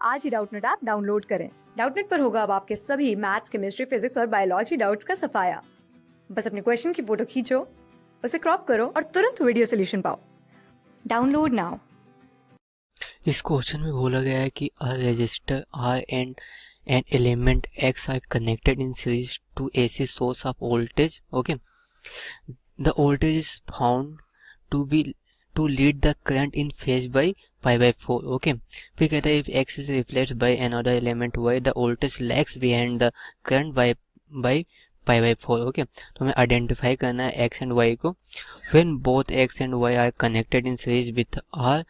आज ही Doubtnut app download करें। Doubtnut पर होगा अब आपके सभी मैथ्स, केमिस्ट्री, फिजिक्स और बायोलॉजी डाउट्स का सफाया। बस अपने क्वेश्चन की फोटो खींचो, उसे क्रॉप करो और तुरंत वीडियो सोल्यूशन पाओ। Download now. इस क्वेश्चन में बोला गया है कि a resistor R and an element X are connected in series to AC source of voltage. Okay, the voltage is found to lead the current in phase by pi by 4. Okay, फिर कहता है if X is replaced by another element Y, the voltage lags behind the current by pi by 4. Okay, तो हमें identify करना है X and Y को. When both X and Y are connected in series with R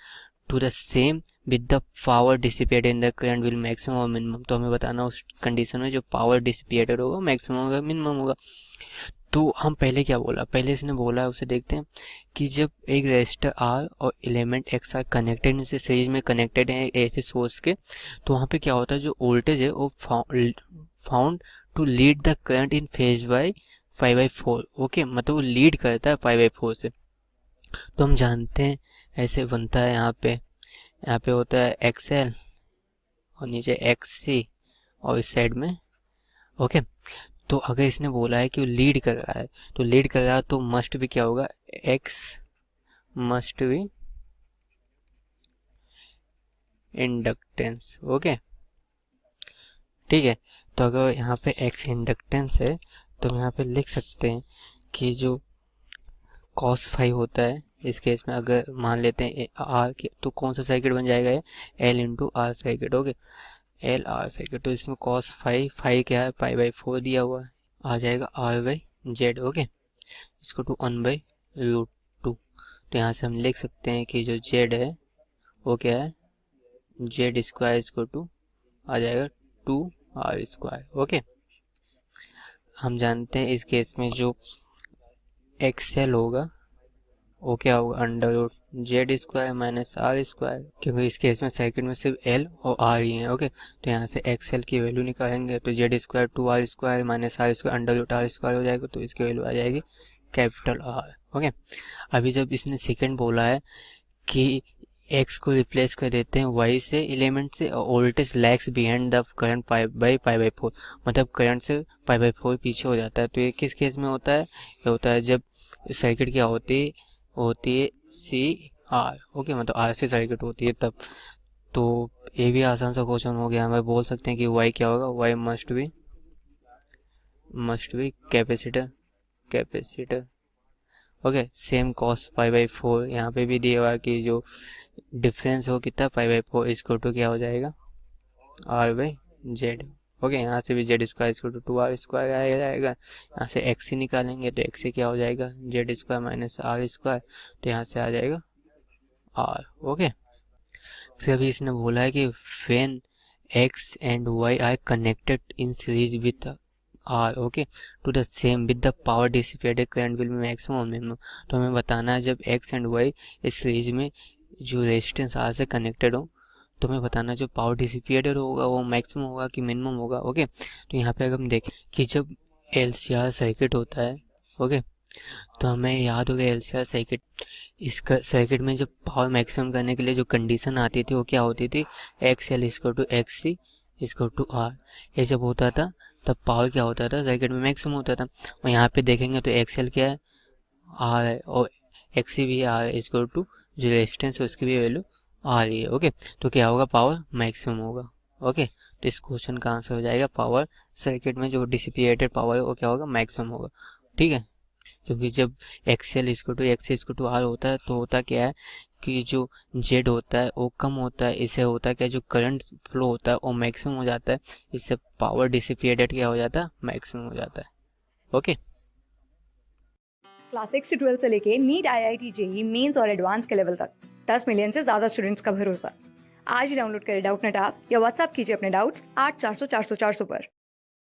to the same with the power dissipated in the current will maximum और minimum. तो हमें बताना उस कंडीशन में जो पावर डिसिपेटेड होगा मैक्सिमम होगा मिनिमम होगा. तो हम पहले क्या बोला, पहले इसने बोला है उसे देखते हैं कि जब एक रेजिस्टर R और एलिमेंट X आर कनेक्टेड, इनसे सीरीज में कनेक्टेड है ऐसे सोर्स के, तो वहाँ पे क्या होता है जो वोल्टेज है वो found to lead the current in phase by 5/4. Okay, मतलब वो लीड करता है 5/4 से. तो हम जानते हैं ऐसे बनता है, यहाँ पे होता है XL और नीचे XC और इस साइड में. ओके, तो अगर इसने बोला है कि वो लीड कर रहा है, तो लीड कर रहा है तो मस्ट भी क्या होगा, X मस्ट भी इंडक्टेंस. ओके, ठीक है. तो अगर यहाँ पे X इंडक्टेंस है तो हम यहाँ पे लिख सकते हैं कि जो cos फाई होता है इस केस में, अगर मान लेते हैं R के, तो कौन सा सर्किट बन जाएगा ये, L into R circuit. Okay, L R circuit. तो इसमें cos फाई क्या है, पाई बाई 4 दिया हुआ है, आ जाएगा R बाई जेड. ओके, इसको टू 1/√2. तो यहाँ से हम लिख सकते हैं कि जो Z है वो क्या है, जेड स्क्वायर इसको टू आ जाएगा 2R². ओके, हम जानते हैं इस केस में जो XL होगा वो क्या होगा, अंडर√Z² माइनस R², क्योंकि इस केस में सर्किट में सिर्फ L और R ही है. ओके, तो यहाँ से XL की वैल्यू निकालेंगे तो Z² 2R² माइनस R² अंडर√R² हो जाएगा, तो इसकी वैल्यू आ जाएगी कैपिटल R. ओके, अभी जब इसने सेकंड बोला है कि X को रिप्लेस कर देते हैं Y से एलिमेंट से, और voltage lags behind the current pi/4, मतलब करंट से pi/4 पीछे हो जाता है. तो ये किस केस में होता है, ये होता है जब सर्किट क्या होती है CR. ओके, मतलब RC सर्किट होती है तब. तो ये भी आसान सा क्वेश्चन हो गया. हमें बोल सकते हैं कि Y क्या होगा, Y must be capacitor. Okay, same cos pi/4 यहाँ पे भी दिया हुआ कि जो डिफरेंस हो कितना pi/4 इसको टू क्या हो जाएगा, R/Z. ओके, यहाँ से भी Z² इसको टू 2R² आया जाएगा. यहाँ से XC निकालेंगे तो XC क्या हो जाएगा, Z² माइनस R². तो यहाँ से आ जाएगा R. ओके, फिर अभी इसने बोला है कि when X and Y are connected in series with R, okay, to the same with the power dissipated current will be maximum और मिनिमम. तो हमें बताना है जब X एंड Y इस सीरीज में जो रेजिस्टेंस R से कनेक्टेड हो, तो हमें बताना जो पावर डिसिपेटेड होगा वो मैक्सिमम होगा कि मिनिमम होगा. ओके, तो यहाँ पे अगर हम देखें कि जब LCR सर्किट होता है, ओके, तो हमें याद होगा LCR सर्किट, इस सर्किट में जब पावर मैक्सिमम करने के लिए जो कंडीशन आती थी वो क्या होती थी, XL equal to XC equal to R. ये जब होता था तब पावर क्या होता था, सर्किट में मैक्सिमम होता था. और यहाँ पे देखेंगे तो XL क्या है, R है, और XC भी R है, इक्वल टू जो रेजिस्टेंस है उसकी भी वैल्यू R ही है. ओके, तो क्या होगा, पावर मैक्सिमम होगा. ओके, तो इस क्वेश्चन का आंसर हो जाएगा पावर, सर्किट में जो डिसिपेटेड पावर है वो क्या होगा, मैक्सिमम होगा. ठीक है, क्योंकि जब XL equal to XC equal to R होता है तो होता क्या है कि जो Z होता है वो कम होता है, इससे होता है क्या, जो करंट फ्लो होता है वो मैक्सिमम हो जाता है, इससे पावर डिसिपेटेड क्या हो जाता है, मैक्सिमम हो जाता है. ओके, क्लास 6 से 12 से लेके नीट, IIT, JEE मेंस और एडवांस के लेवल तक 10 मिलियन से ज्यादा स्टूडेंट्स का भरोसा. आज ही डाउनलोड करें डाउटनेट ऐप या व्हाट्सएप कीजिए अपने डाउट्स 8400 400 400 पर.